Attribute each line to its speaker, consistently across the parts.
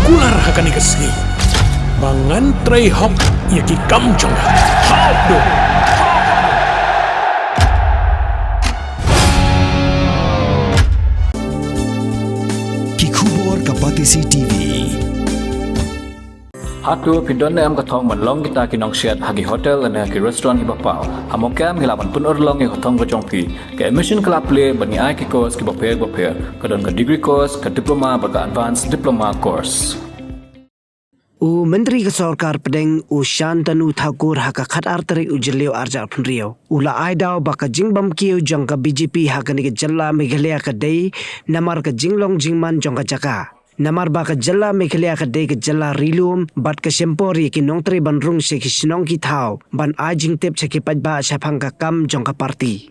Speaker 1: kular hakani kasni. Mangantray hok yaki kamjong. Hok do.
Speaker 2: Kikubor Kapatisi TV.
Speaker 3: Hatu pindon am kathong man long kita kinong siat hagi hotel and hagi restaurant hi bapau. Hamokam hilaban pun long hi hotong ko chongki. Ke admission club play bani ai ki course ki bapher kadon ka degree course ka diploma baga advanced diploma course.
Speaker 4: U Menteri Kesorkar Pedeng u Santanu Thakur haka khat arteri u jelio arja phunrio. Ula aidao baka Jingbam Kiew jongka BJP haka ni ke jalla Meghalaya ka dei Namar ka Jinglong Jingman jongka Jaka. Namar baka jalla Meghalaya ka dei ke jalla rilum bat ka sempori ki nongtri banrung se ki sinong ki thau ban ajing tep se ki pajba saphang ka kam jongka parti.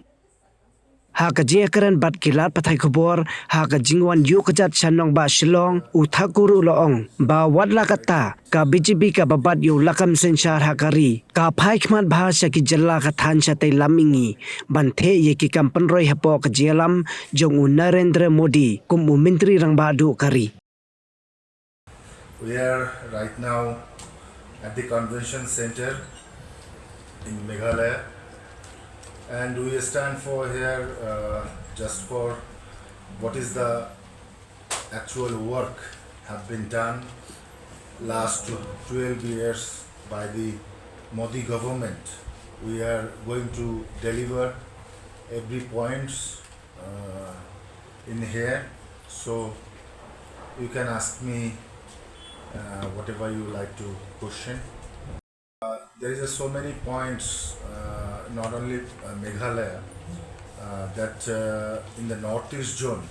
Speaker 4: Haka jekaran bat kilat pathai khobor haka jingwan yu kajat sanong ba Shillong u Thakur uloong ba wadla kata ka BJP ka babat yu lakam sensar hakari ka phaikmat bhasa ki jalla ka than sa tai lamingi ban the ye ki kampan roi hapo ka jelam jong u Narendra Modi kum u mentri rang badu kari.
Speaker 5: We are right now at the convention center in Meghalaya, and we stand for here just for what is the actual work have been done last 12 years by the Modi government. We are going to deliver every points in here, so you can ask me whatever you like to question. There is so many points, not only Meghalaya, that in the northeast zone,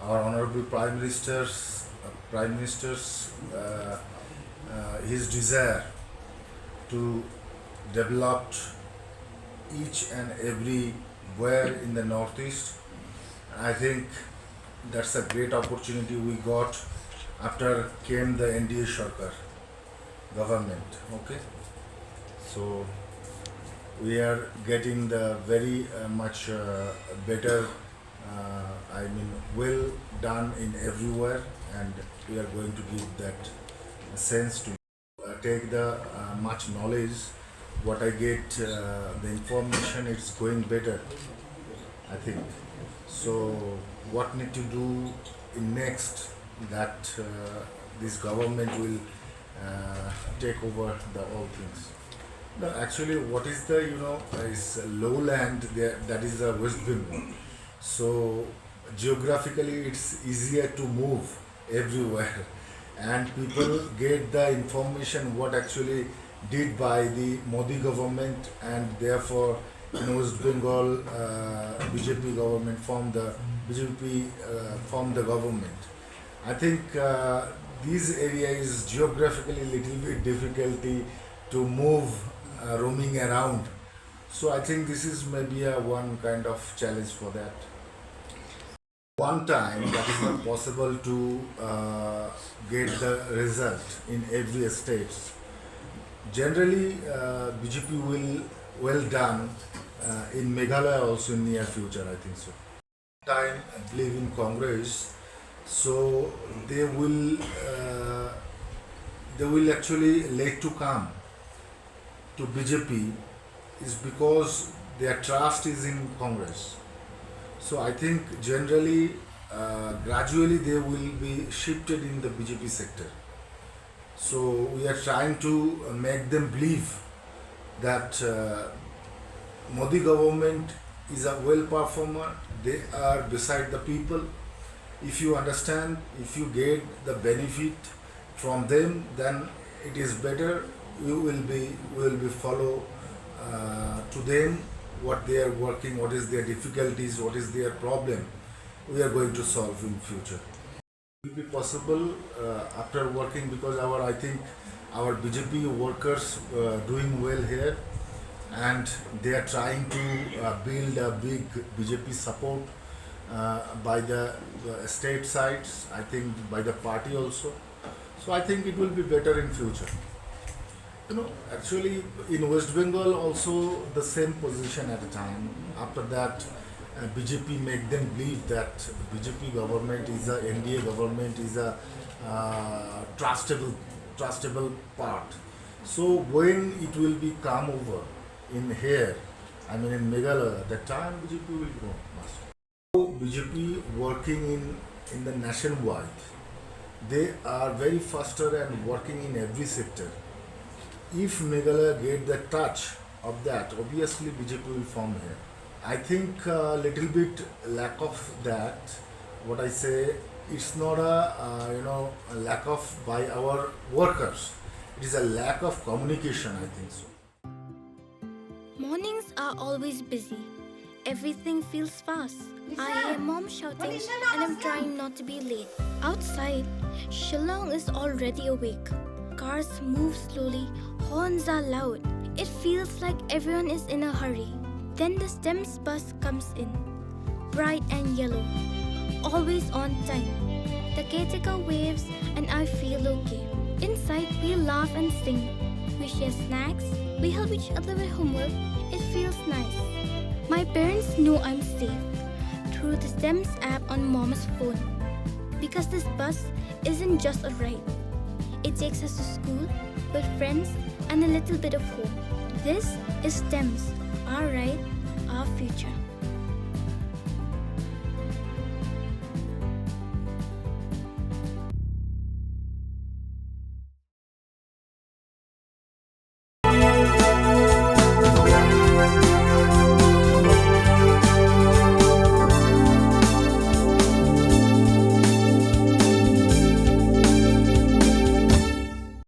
Speaker 5: our honorable Prime Minister's his desire to develop each and every where in the northeast. I think that's a great opportunity we got after came the NDA Sarkar government. Okay. So we are getting the very much better, well done in everywhere, and we are going to give that sense to take the much knowledge. What I get, the information, it's going better, I think. So what need to do in next that this government will take over the all things. No, actually, what is the is lowland there, that is the West Bengal. So geographically, it's easier to move everywhere, and people get the information what actually did by the Modi government, and therefore in West Bengal, BJP government formed the government. I think this area is geographically little bit difficulty to move. Roaming around, so I think this is maybe one kind of challenge for that. One time that is not possible to get the result in every state. Generally, BJP will well done in Meghalaya also in near future, I think so. Time I believe in Congress, so they will actually late to come to BJP is because their trust is in Congress. So I think generally, gradually they will be shifted in the BJP sector. So we are trying to make them believe that Modi government is a well performer. They are beside the people. If you understand, if you get the benefit from them, then it is better. We will be follow to them what they are working, what is their difficulties, what is their problem. We are going to solve in future. It will be possible after working, because I think our BJP workers doing well here, and they are trying to build a big BJP support by the state sides. I think by the party also. So I think it will be better in future. Actually in West Bengal also the same position at a time. After that, BJP make them believe that BJP government is a NDA government is a trustable part. So when it will be come over in here, I mean in Meghalaya, that time BJP will go. BJP working in the nationwide, they are very faster and working in every sector. If Meghalaya get the touch of that, obviously BJP will form here. I think a little bit lack of that. What I say, it's not a lack of by our workers. It is a lack of communication. I think so.
Speaker 2: Mornings are always busy. Everything feels fast. I hear mom shouting and I'm trying not to be late. Outside, Shillong is already awake. Cars move slowly, horns are loud. It feels like everyone is in a hurry. Then the STEMS bus comes in, bright and yellow, always on time. The caretaker waves and I feel okay. Inside, we laugh and sing. We share snacks, we help each other with homework. It feels nice. My parents know I'm safe through the STEMS app on mom's phone. Because this bus isn't just a ride. It takes us to school with friends and a little bit of hope. This is STEMS, our ride